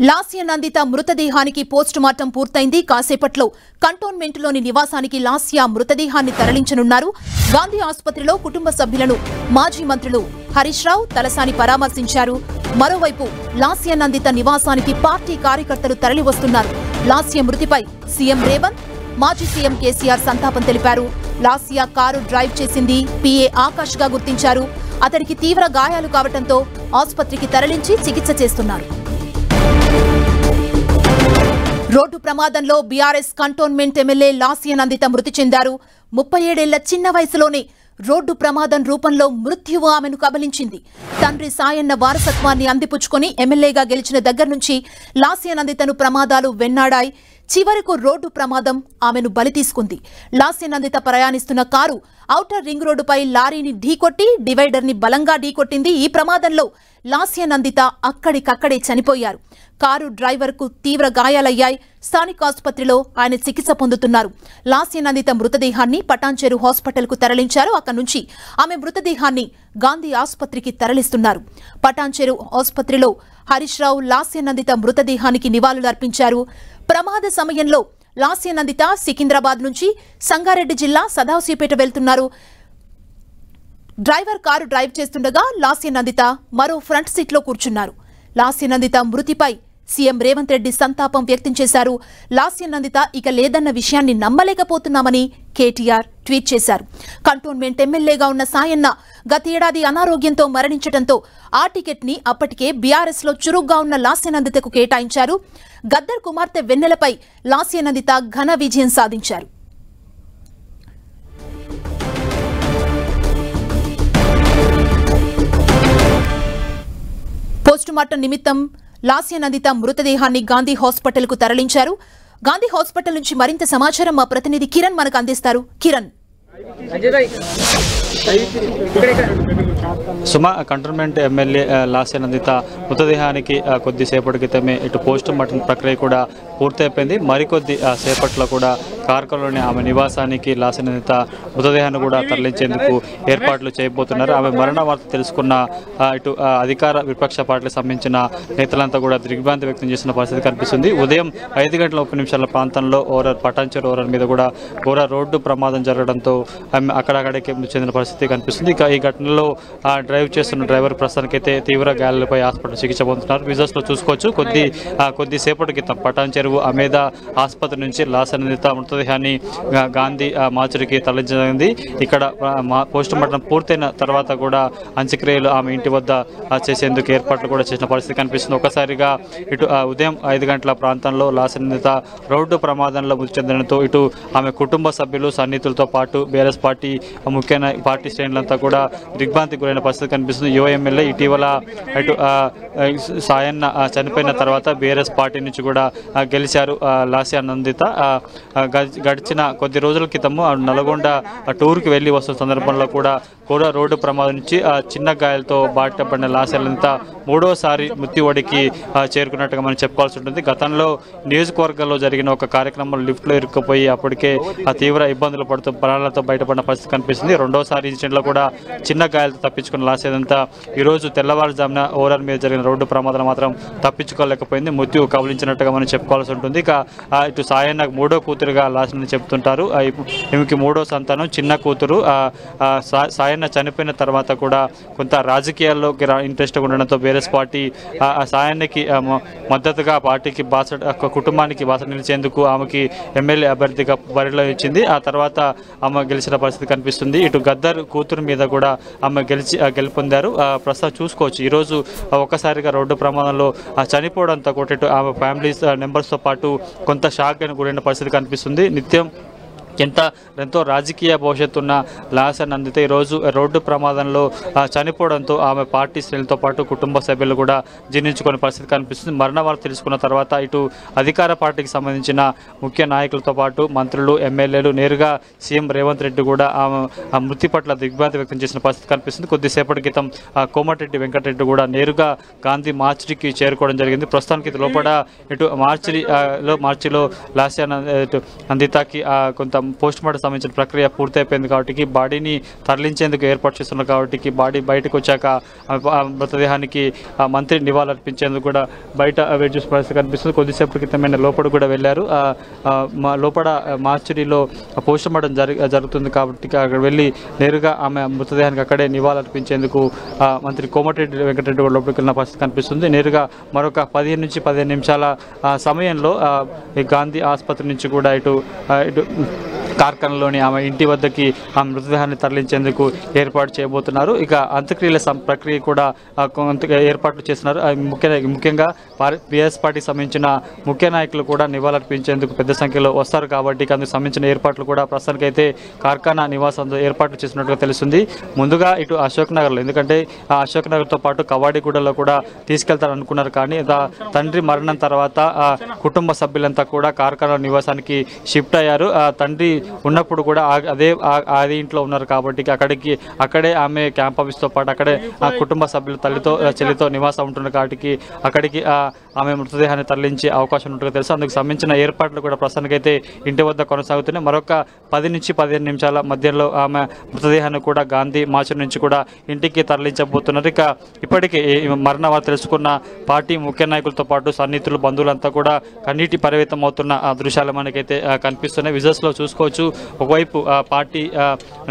Lasya Nanditha మృతదేహానికి post mortem పూర్తయింది. కాసేపట్లో కంటోన్మెంట్లోని నివాసానికి లాస్య మృతదేహాన్ని తరలించనున్నారు. గాంధీ ఆసుపత్రిలో కుటుంబ సభ్యులను మాజీ మంత్రులు హరీష్ రావు, తలసాని పరామర్శించారు. మరోవైపు లాస్య నందిత నివాసానికి పార్టీ కార్యకర్తలు తరలివస్తున్నారు. లాస్య మృతిపై సీఎం రేవంత్, మాజీ సీఎం కేసీఆర్ సంతాపం తెలిపారు. లాస్య కారు డ్రైవ్ చేసింది పీఏ ఆకాష్ గా గుర్తించారు. అతడికి తీవ్ర గాయాలు కావడంతో ఆసుపత్రికి తరలించి చికిత్స చేస్తున్నారు. రోడ్డు ప్రమాదంలో BRS cantonment MLA Lasya Nanditha మృతి చెందారు. 37 ఏళ్ల చిన్న వయసులోనే రోడ్డు ప్రమాదం రూపంలో మృత్యువు ఆమెను కబలించింది. తండ్రి సాయన్న వారసత్వాన్ని అందిపుచ్చుకొని ఎమ్మెల్యేగా గెలిచిన దగ్గర నుంచి లాస్య నందితను ప్రమాదాలు వెన్నాడాయి. చివరకు రోడ్డు ప్రమాదం ఆమెను బలి తీసుకుంది. లాస్య నందిత ప్రయాణిస్తున్న కారు ఔటర్ రింగ్ రోడ్డుపై లారీని ఢీకొట్టి డివైడర్ ని బలంగా ఢీకొట్టింది. ఈ ప్రమాదంలో లాస్య నందిత అక్కడికక్కడే చనిపోయారు. కారు డ్రైవర్ కు తీవ్ర గాయాలయ్యాయి. స్థానిక ఆసుపత్రిలో ఆయన చికిత్స పొందుతున్నారు. లాస్య నందిత మృతదేహాన్ని పటాన్చెరు హాస్పిటల్ కు తరలించారు. అక్కడి నుంచి ఆమె మృతదేహాన్ని గాంధీ ఆసుపత్రికి తరలిస్తున్నారు. పటాన్చెరు ఆసుపత్రిలో హరీష్ రావు లాస్య నందిత మృతదేహానికి నివాళులర్పించారు. ప్రమాద సమయంలో లాస్య నందిత సికింద్రాబాద్ నుంచి సంగారెడ్డి జిల్లా సదాశివపేట వెళ్తున్నారు. డ్రైవర్ కారు డ్రైవ్ చేస్తుండగా లాస్య నందిత మరో ఫ్రంట్ సీట్లో కూర్చున్నారు. లాస్య నందిత మృతిపై సీఎం రేవంత్ రెడ్డి సంతాపం వ్యక్తం చేశారు. లాస్య నందిత ఇక లేదన్న విషయాన్ని నమ్మలేకపోతున్నామని కేటీఆర్ ట్వీట్ చేశారు. కంటోన్మెంట్ ఎమ్మెల్యేగా ఉన్న సాయన్న గతేడాది అనారోగ్యంతో మరణించడంతో ఆ టికెట్ ని అప్పటికే బీఆర్ఎస్ లో చురుగ్గా ఉన్న లాస్య నందితకు కేటాయించారు. గద్దర్ కుమార్తె వెన్నెలపై లాస్య నందిత ఘన విజయం సాధించారు. పోస్టుమార్టం నిమిత్తం లాస్య నందిత మృతదేహాన్ని గాంధీ హాస్పిటల్ కు తరలించారు. గాంధీ హాస్పిటల్ నుంచి మరింత సమాచారం మా ప్రతినిధి కిరణ్ మనకు అందిస్తారు. కిరణ్, సుమా, కంటోన్మెంట్ ఎమ్మెల్యే లాస్య నందిత మృతదేహానికి కొద్దిసేపటి క్రితమే ఇటు పోస్ట్ మార్టం ప్రక్రియ కూడా పూర్తయిపోయింది. మరికొద్ది సేపట్లో కూడా కార్కలోని ఆమె నివాసానికి లాస్య నందిత మృతదేహాన్ని కూడా తరలించేందుకు ఏర్పాట్లు చేయబోతున్నారు. ఆమె మరణ వార్త తెలుసుకున్న ఇటు అధికార విపక్ష పార్టీలకు సంబంధించిన నేతలంతా కూడా దిగ్భ్రాంతి వ్యక్తం చేసిన పరిస్థితి కనిపిస్తుంది. ఉదయం 5:30 ప్రాంతంలో పటాన్చెరు ఓవర్ మీద కూడా ఘోర రోడ్డు ప్రమాదం జరగడంతో ఆమె అక్కడక్కడికి మృతి చెందిన పరిస్థితి కనిపిస్తుంది. ఇక ఈ ఘటనలో డ్రైవ్ చేస్తున్న డ్రైవర్ ప్రస్తుతానికైతే తీవ్ర గాయాలపై హాస్పిటల్ చికిత్స పొందుతున్నారు. విజువల్స్లో చూసుకోవచ్చు. కొద్దిసేపటి క్రితం పటాన్చెరు అమేద ఆసుపత్రి నుంచి లాస్య నందిత మృతదేహాన్ని గాంధీ మార్చురీకి తరలించడం. ఇక్కడ పోస్ట్ మార్టం పూర్తయిన తర్వాత కూడా అంత్యక్రియలు ఆమె ఇంటి వద్ద చేసేందుకు ఏర్పాట్లు కూడా చేసిన పరిస్థితి కనిపిస్తుంది. ఒక్కసారిగా ఇటు ఉదయం 5 గంటల ప్రాంతంలో లాస్య నందిత రోడ్డు ప్రమాదంలో మృతి చెందడంతో ఇటు ఆమె కుటుంబ సభ్యులు, సన్నిహితులతో పాటు బీఆర్ఎస్ పార్టీ ముఖ్యమైన పార్టీ శ్రేణులంతా కూడా దిగ్భ్రాంతికి గురైన పరిస్థితి కనిపిస్తుంది. యువ ఎమ్మెల్యే ఇటీవల ఇటు సాయన్న చనిపోయిన తర్వాత బీఆర్ఎస్ పార్టీ నుంచి కూడా గెలిచారు లాస్య నందిత. గడిచిన కొద్ది రోజుల క్రితము నల్గొండ టూర్కి వెళ్ళి వస్తున్న సందర్భంలో కూడా రోడ్డు ప్రమాదం నుంచి చిన్న గాయాలతో బాటపడిన లాస్య నందిత మూడోసారి మృత్యు ఒడికి చేరుకున్నట్టుగా మనం చెప్పుకోవాల్సి ఉంటుంది. గతంలో నియోజకవర్గంలో జరిగిన ఒక కార్యక్రమంలో లిఫ్ట్లో ఇరుక్కుపోయి అప్పటికే తీవ్ర ఇబ్బందులు పడుతూ ప్రాణాలతో బయటపడిన పరిస్థితి కనిపిస్తుంది. రెండోసారి ఇన్సిడెంట్లో కూడా చిన్న గాయాలతో తప్పించుకున్న లాస్య నందిత ఈరోజు తెల్లవారుజామున ఓవర్ మీద జరిగిన రోడ్డు ప్రమాదం మాత్రం తప్పించుకోలేకపోయింది. మృత్యు కబలించినట్టుగా మనం చెప్పుకోవాల్సి ఉంటుంది. ఇక ఇటు సాయన్న మూడో కూతురుగా లాస్య చెప్తుంటారు. ఈమెకి మూడో సంతానం, చిన్న కూతురు. సాయన్న చనిపోయిన తర్వాత కూడా కొంత రాజకీయాల్లోకి ఇంట్రెస్ట్ ఉండడంతో బీఆర్ఎస్ పార్టీ సాయన్నకి మద్దతుగా పార్టీకి కుటుంబానికి బాసట నిలిచేందుకు ఆమెకి ఎమ్మెల్యే అభ్యర్థిగా బరిలో ఇచ్చింది. ఆ తర్వాత ఆమె గెలిచిన పరిస్థితి కనిపిస్తుంది. ఇటు గద్దర్ కూతురు మీద కూడా ఆమె గెలుపొందారు. ప్రస్తుతం చూసుకోవచ్చు. ఈరోజు ఒక్కసారిగా రోడ్డు ప్రమాదంలో చనిపోవడంతో కూడా ఇటు ఆమె ఫ్యామిలీ మెంబర్స్తో పాటు కొంత షాక్ అని గురైన పరిస్థితి కనిపిస్తుంది. నిత్యం ఎంతో రాజకీయ భవిష్యత్తు ఉన్న లాస్య నందిత ఈరోజు రోడ్డు ప్రమాదంలో చనిపోవడంతో ఆమె పార్టీ శ్రేణులతో పాటు కుటుంబ సభ్యులు కూడా జీర్ణించుకునే పరిస్థితి కనిపిస్తుంది. మరణ వార్త తెలుసుకున్న తర్వాత ఇటు అధికార పార్టీకి సంబంధించిన ముఖ్య నాయకులతో పాటు మంత్రులు, ఎమ్మెల్యేలు నేరుగా సీఎం రేవంత్ రెడ్డి కూడా ఆమె మృతి పట్ల దిగ్భ్రాంతి వ్యక్తం చేసిన పరిస్థితి కనిపిస్తుంది. కొద్దిసేపటి క్రితం కోమటిరెడ్డి వెంకటరెడ్డి కూడా నేరుగా గాంధీ మార్చిరీకి చేరుకోవడం జరిగింది. ప్రస్తుతానికి లోపల ఇటు మార్చిలో లాస్య నందితకి కొంత పోస్ట్ మార్టం సంబంధించిన ప్రక్రియ పూర్తయిపోయింది కాబట్టి బాడీని తరలించేందుకు ఏర్పాటు చేస్తున్నారు కాబట్టి బాడీ బయటకు వచ్చాక మృతదేహానికి మంత్రి నివాళులర్పించేందుకు కూడా బయట వెయిట్ చేసే పరిస్థితి కనిపిస్తుంది. కొద్దిసేపటి క్రితమైన లోపల కూడా వెళ్ళారు. లోపల మార్చురీలో పోస్ట్ మార్టం జరుగుతుంది కాబట్టి అక్కడ వెళ్ళి నేరుగా ఆమె మృతదేహానికి అక్కడే నివాళులర్పించేందుకు మంత్రి కోమటిరెడ్డి వెంకటరెడ్డి కూడా లోపలికి వెళ్ళిన పరిస్థితి కనిపిస్తుంది. నేరుగా మరొక 15 నుంచి 15 నిమిషాల సమయంలో గాంధీ ఆసుపత్రి నుంచి కూడా ఇటు కార్ఖానలోని ఆమె ఇంటి వద్దకి ఆ మృతదేహాన్ని తరలించేందుకు ఏర్పాటు చేయబోతున్నారు. ఇక అంత్యక్రియల ప్రక్రియ కూడా ఏర్పాట్లు చేస్తున్నారు. ముఖ్యంగా బీఆర్ఎస్ పార్టీకి సంబంధించిన ముఖ్య నాయకులు కూడా నివాళులర్పించేందుకు పెద్ద సంఖ్యలో వస్తారు కాబట్టి అందుకు సంబంధించిన ఏర్పాట్లు కూడా ప్రస్తుతానికైతే కార్ఖానా నివాసంలో ఏర్పాట్లు చేసినట్టుగా తెలుస్తుంది. ముందుగా ఇటు అశోక్ నగర్లో, ఎందుకంటే ఆ అశోక్ నగర్తో పాటు కవాడిగూడలో కూడా తీసుకెళ్తారని అనుకున్నారు కానీ తండ్రి మరణం తర్వాత కుటుంబ సభ్యులంతా కూడా కార్ఖానా నివాసానికి షిఫ్ట్ అయ్యారు. తండ్రి ఉన్నప్పుడు కూడా అదే ఇంట్లో ఉన్నారు కాబట్టి అక్కడే ఆమె క్యాంప్ ఆఫీస్తో పాటు అక్కడే ఆ కుటుంబ సభ్యులు తల్లితో చెల్లితో నివాసం ఉంటున్నారు కాబట్టి అక్కడికి ఆమె మృతదేహాన్ని తరలించే అవకాశం ఉంటుందో తెలుసు. అందుకు సంబంధించిన ఏర్పాట్లు కూడా ప్రస్తుతానికైతే ఇంటి వద్ద కొనసాగుతున్నాయి. మరొక 10 నుంచి 15 నిమిషాల మధ్యలో ఆమె మృతదేహాన్ని కూడా గాంధీ మార్చు నుంచి కూడా ఇంటికి తరలించబోతున్నారు. ఇక ఇప్పటికే మరణ వార్త తెలుసుకున్న పార్టీ ముఖ్య నాయకులతో పాటు సన్నిహితులు బంధువులంతా కూడా కన్నీటి పరివేతం అవుతున్న దృశ్యాలు మనకైతే కనిపిస్తున్నాయి. విజువల్స్లో చూసుకోవచ్చు. ఒకవైపు పార్టీ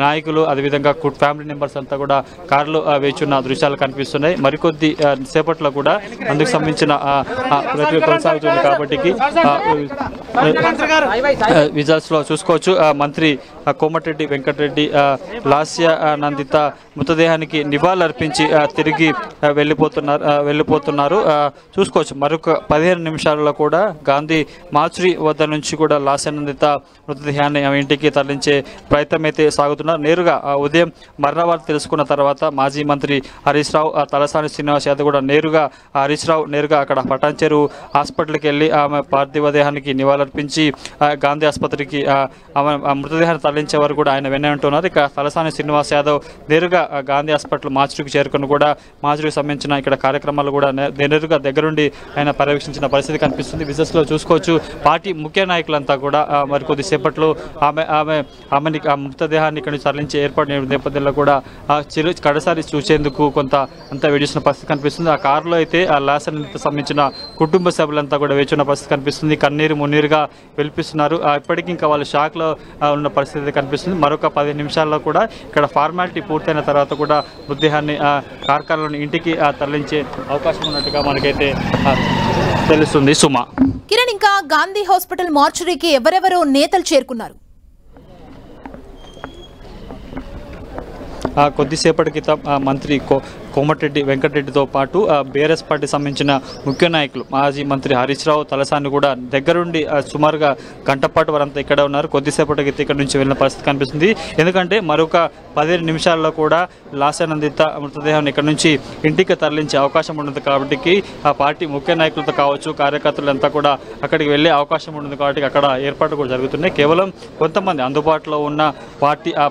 నాయకులు అదేవిధంగా ఫ్యామిలీ మెంబర్స్ అంతా కూడా కారులో వేచున్న దృశ్యాలు కనిపిస్తున్నాయి. మరికొద్ది సేపట్లో కూడా అందుకు సంబంధించిన ప్రక్రియ కొనసాగుతుంది కాబట్టి విజువల్స్లో చూసుకోవచ్చు. మంత్రి కోమటిరెడ్డి వెంకటరెడ్డి లాస్య నందిత మృతదేహానికి నివాళులర్పించి తిరిగి వెళ్ళిపోతున్నారు. చూసుకోవచ్చు. మరొక 15 నిమిషాలలో కూడా గాంధీ మార్చురీ వద్ద నుంచి కూడా లాస్య నందిత మృతదేహాన్ని ఇంటికి తరలించే ప్రయత్నం అయితే సాగుతున్నారు. నేరుగా ఉదయం మరణ వార్త తెలుసుకున్న తర్వాత మాజీ మంత్రి హరీష్ రావు, తలసాని శ్రీనివాస్ యాదవ్ కూడా హరీష్ రావు నేరుగా అక్కడ పటాన్చెరు హాస్పిటల్కి వెళ్ళి ఆమె పార్థివ దేహానికి నివాళులర్పించి గాంధీ ఆసుపత్రికి ఆమె మృతదేహాన్ని తరలించే వరకు కూడా ఆయన వెన్నంటున్నారు. ఇక తలసాని శ్రీనివాస్ యాదవ్ నేరుగా గాంధీ హాస్పిటల్ మార్చురీకి చేరుకుని కూడా మార్చురీకి సంబంధించిన ఇక్కడ కార్యక్రమాలు కూడా నేరుగా దగ్గరుండి ఆయన పర్యవేక్షించిన పరిస్థితి కనిపిస్తుంది. విజువల్స్లో చూసుకోవచ్చు. పార్టీ ముఖ్య నాయకులంతా కూడా మరికొద్ది సేపట్లో ఆమెని ఆ మృతదేహాన్ని ఇక్కడ నుంచి తరలించే ఏర్పాటు నేపథ్యంలో కూడా కడసారి చూసేందుకు కొంత అంతా వేడిస్తున్న పరిస్థితి కనిపిస్తుంది. ఆ కారులో అయితే ఆ లాసన్కి సంబంధించిన కుటుంబ సభ్యులంతా కూడా వేచున్న పరిస్థితి కనిపిస్తుంది. కన్నీరు మున్నీరుగా వెలిపిస్తున్నారు. ఇప్పటికీ ఇంకా వాళ్ళు షాక్లో ఉన్న పరిస్థితి కనిపిస్తుంది. మరొక 10 నిమిషాల్లో కూడా ఇక్కడ ఫార్మాలిటీ పూర్తయిన తర్వాత కూడా మృతదేహాన్ని కార్ఖానాలోని ఇంటికి తరలించే అవకాశం ఉన్నట్టుగా మనకైతే తెలుస్తుంది. సుమా, కిరణ్, ఇంకా గాంధీ హాస్పిటల్ మార్చురీకి ఎవరెవరో నేతలు చేరుకున్నారు? కొద్దిసేపటి క్రితం మంత్రి కోమటిరెడ్డి వెంకటరెడ్డితో పాటు బీఆర్ఎస్ పార్టీ సంబంధించిన ముఖ్య నాయకులు మాజీ మంత్రి హరీష్ రావు, తలసాని కూడా దగ్గరుండి సుమారుగా గంటపాటు వారంతా ఇక్కడ ఉన్నారు. కొద్దిసేపటి క్రితం ఇక్కడ నుంచి వెళ్ళిన పరిస్థితి కనిపిస్తుంది. ఎందుకంటే మరొక 15 నిమిషాల్లో కూడా లాస్యానందిత మృతదేహాన్ని ఇక్కడ నుంచి ఇంటికి తరలించే అవకాశం ఉండదు కాబట్టి ఆ పార్టీ ముఖ్య నాయకులతో కావచ్చు, కార్యకర్తలంతా కూడా అక్కడికి వెళ్ళే అవకాశం ఉండదు కాబట్టి అక్కడ ఏర్పాట్లు కూడా జరుగుతున్నాయి. కేవలం కొంతమంది అందుబాటులో ఉన్న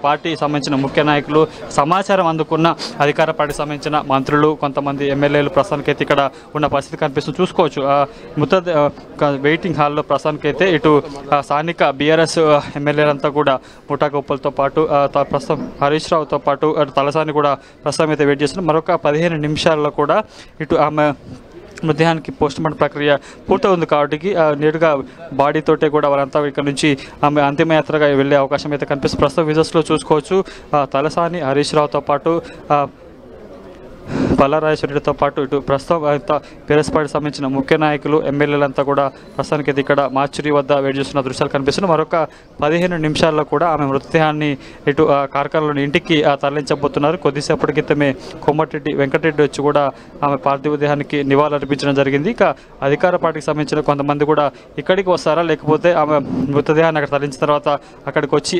పార్టీ సంబంధించిన ముఖ్య నాయకులు, సమాచారం అందుకున్న అధికార పార్టీకి సంబంధించిన మంత్రులు, కొంతమంది ఎమ్మెల్యేలు ప్రస్తుతానికైతే ఇక్కడ ఉన్న పరిస్థితి కనిపిస్తుంది. చూసుకోవచ్చు. వెయిటింగ్ హాల్లో ప్రస్తుతానికైతే ఇటు స్థానిక బీఆర్ఎస్ ఎమ్మెల్యేలంతా కూడా ముఠాగోప్పులతో పాటు ప్రస్తుతం హరీష్ రావుతో పాటు తలసాని కూడా ప్రస్తుతం అయితే వెయిట్ చేస్తున్నారు. మరొక 15 నిమిషాల్లో కూడా ఇటు ఆమె మృతదేహానికి పోస్ట్ మార్టం ప్రక్రియ పూర్తవుతుంది కాబట్టి నేరుగా బాడీతోటే కూడా వారంతా ఇక్కడ నుంచి ఆమె అంతిమయాత్రగా వెళ్ళే అవకాశం అయితే కనిపిస్తుంది. ప్రస్తుతం విజువల్స్లో చూసుకోవచ్చు. తలసాని, హరీష్ రావుతో పాటు పల్లారాజేశ్వరరెడ్డితో పాటు ఇటు ప్రస్తుతం బీఆర్ఎస్ పార్టీకి సంబంధించిన ముఖ్య నాయకులు, ఎమ్మెల్యేలంతా కూడా ప్రస్తుతానికి ఇక్కడ మార్చురీ వద్ద వెయిట్ చేస్తున్న దృశ్యాలు కనిపిస్తున్నాయి. మరొక 15 నిమిషాల్లో కూడా ఆమె మృతదేహాన్ని ఇటు కార్ఖానాలోని ఇంటికి తరలించబోతున్నారు. కొద్దిసేపటి క్రితమే కోమటిరెడ్డి వెంకటరెడ్డి వచ్చి కూడా ఆమె పార్థివ దేహానికి నివాళులర్పించడం జరిగింది. ఇక అధికార పార్టీకి సంబంధించిన కొంతమంది కూడా ఇక్కడికి వస్తారా, లేకపోతే ఆమె మృతదేహాన్ని అక్కడ తరలించిన తర్వాత అక్కడికి వచ్చి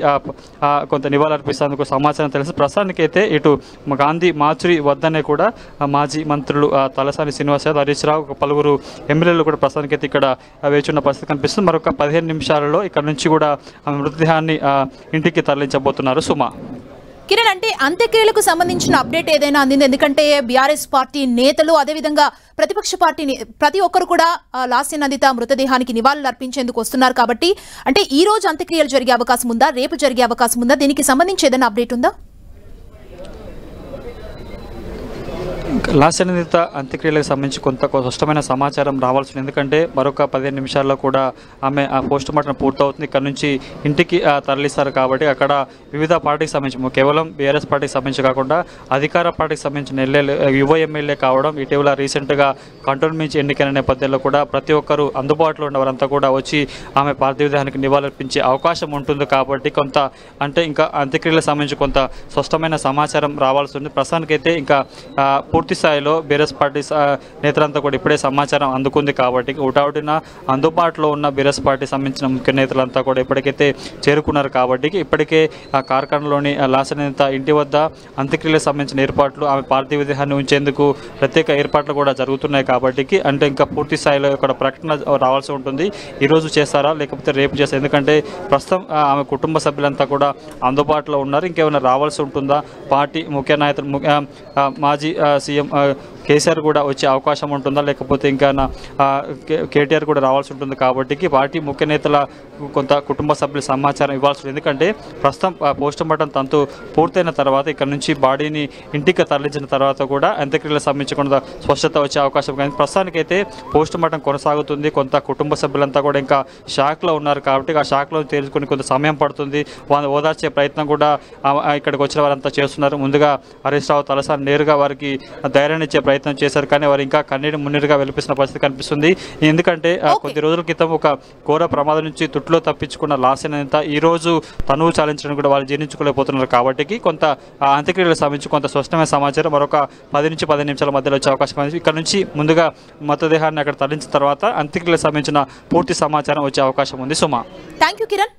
కొంత నివాళులర్పిస్తేందుకు సమాచారం తెలుసు. ప్రస్తుతానికైతే ఇటు గాంధీ మార్చురీ వద్దనే కూడా మాజీ మంత్రులు తలసాని శ్రీనివాస్ యాదవ్, హరీష్ రావు, పలువురు ఎమ్మెల్యేలు కూడా ప్రస్తుతానికైతే ఇక్కడ వేచున్న పరిస్థితి కనిపిస్తుంది. మరొక 15 నిమిషాలలో ఇక్కడ నుంచి కూడా ఆమె మృతదేహాన్ని ఇంటికి తరలించబోతున్నారు. సుమా. కిరణ్, అంటే అంత్యక్రియలకు సంబంధించిన అప్డేట్ ఏదైనా అందింది? ఎందుకంటే బీఆర్ఎస్ పార్టీ నేతలు, అదేవిధంగా ప్రతిపక్ష పార్టీ ప్రతి ఒక్కరు కూడా లాస్య నందిత మృతదేహానికి నివాళులు అర్పించేందుకు వస్తున్నారు కాబట్టి, అంటే ఈ రోజు అంత్యక్రియలు జరిగే అవకాశం ఉందా, రేపు జరిగే అవకాశం ఉందా? దీనికి సంబంధించి ఏదైనా అప్డేట్ ఉందా? లాస్య నందిత అంత్యక్రియలకు సంబంధించి కొంత స్పష్టమైన సమాచారం రావాల్సింది. ఎందుకంటే మరొక 15 నిమిషాల్లో కూడా ఆమె పోస్ట్ మార్టం పూర్తవుతుంది. ఇక్కడ నుంచి ఇంటికి తరలిస్తారు కాబట్టి అక్కడ వివిధ పార్టీకి సంబంధించి, కేవలం బీఆర్ఎస్ పార్టీకి సంబంధించి కాకుండా అధికార పార్టీకి సంబంధించిన యువ ఎమ్మెల్యే కావడం, ఇటీవల రీసెంట్గా కంటోన్మెంట్ ఎన్నికైన నేపథ్యంలో కూడా ప్రతి ఒక్కరూ అందుబాటులో ఉన్నవారంతా కూడా వచ్చి ఆమె పార్థివ దేహానికి నివాళులర్పించే అవకాశం ఉంటుంది. కాబట్టి కొంత అంటే ఇంకా అంత్యక్రియలకు సంబంధించి కొంత స్పష్టమైన సమాచారం రావాల్సి ఉంది. ప్రస్తుతానికైతే ఇంకా పూర్తి స్థాయిలో బీఆర్ఎస్ పార్టీ నేతలంతా కూడా ఇప్పుడే సమాచారం అందుకుంది కాబట్టి ఒకటిన అందుబాటులో ఉన్న బీఆర్ఎస్ పార్టీ సంబంధించిన ముఖ్య నేతలంతా కూడా ఇప్పటికైతే చేరుకున్నారు. కాబట్టి ఇప్పటికే ఆ కార్ఖానలోని లాస్య నందిత ఇంటి వద్ద అంత్యక్రియలకు సంబంధించిన ఏర్పాట్లు, ఆమె పార్థివ దేహాన్ని ఉంచేందుకు ప్రత్యేక ఏర్పాట్లు కూడా జరుగుతున్నాయి. కాబట్టి అంటే ఇంకా పూర్తి స్థాయిలో ఇక్కడ ప్రకటన రావాల్సి ఉంటుంది. ఈరోజు చేస్తారా లేకపోతే రేపు చేస్తారా? ఎందుకంటే ప్రస్తుతం ఆమె కుటుంబ సభ్యులంతా కూడా అందుబాటులో ఉన్నారు. ఇంకేమైనా రావాల్సి ఉంటుందా? పార్టీ ముఖ్య నాయకులు, మాజీ సీఎం కేసీఆర్ కూడా వచ్చే అవకాశం ఉంటుందా, లేకపోతే ఇంకా కేటీఆర్ కూడా రావాల్సి ఉంటుంది. కాబట్టి పార్టీ ముఖ్య నేతల కొంత కుటుంబ సభ్యుల సమాచారం ఇవ్వాల్సి ఉంటుంది. ఎందుకంటే ప్రస్తుతం పోస్ట్ మార్టం తంతు పూర్తయిన తర్వాత ఇక్కడ నుంచి బాడీని ఇంటికి తరలించిన తర్వాత కూడా అంత్యక్రియలకు సంబంధించి కొంత స్పష్టత వచ్చే అవకాశం. కానీ ప్రస్తుతానికైతే పోస్ట్ మార్టం కొనసాగుతుంది. కొంత కుటుంబ సభ్యులంతా కూడా ఇంకా షాక్లో ఉన్నారు. కాబట్టి ఆ షాక్లో తేల్చుకుని కొంత సమయం పడుతుంది. వాళ్ళు ఓదార్చే ప్రయత్నం కూడా ఇక్కడికి వచ్చిన వారంతా చేస్తున్నారు. ముందుగా హరీష్ రావు తలసాని నేరుగా వారికి ధైర్యాన్ని ఇచ్చే ప్రయత్నం చేశారు. కానీ వారు ఇంకా కన్నీరు మున్నీరుగా వెలిపిస్తున్న పరిస్థితి కనిపిస్తుంది. ఎందుకంటే కొద్ది రోజుల క్రితం ఒక ఘోర ప్రమాదం నుంచి తుట్లో తప్పించుకున్న లాస్య నందిత ఈ రోజు తనువు చాలించడం కూడా వాళ్ళు జీర్ణించుకోలేకపోతున్నారు. కాబట్టి కొంత అంత్యక్రియలకు సంబంధించి కొంత స్పష్టమైన సమాచారం మరొక 10 నుంచి 15 నిమిషాల మధ్యలో వచ్చే అవకాశం ఉంది. ఇక్కడ నుంచి ముందుగా మృతదేహాన్ని అక్కడ తరలించిన తర్వాత అంత్యక్రియలకు సంబంధించిన పూర్తి సమాచారం వచ్చే అవకాశం ఉంది. సుమా, థ్యాంక్ యూ కిరణ్.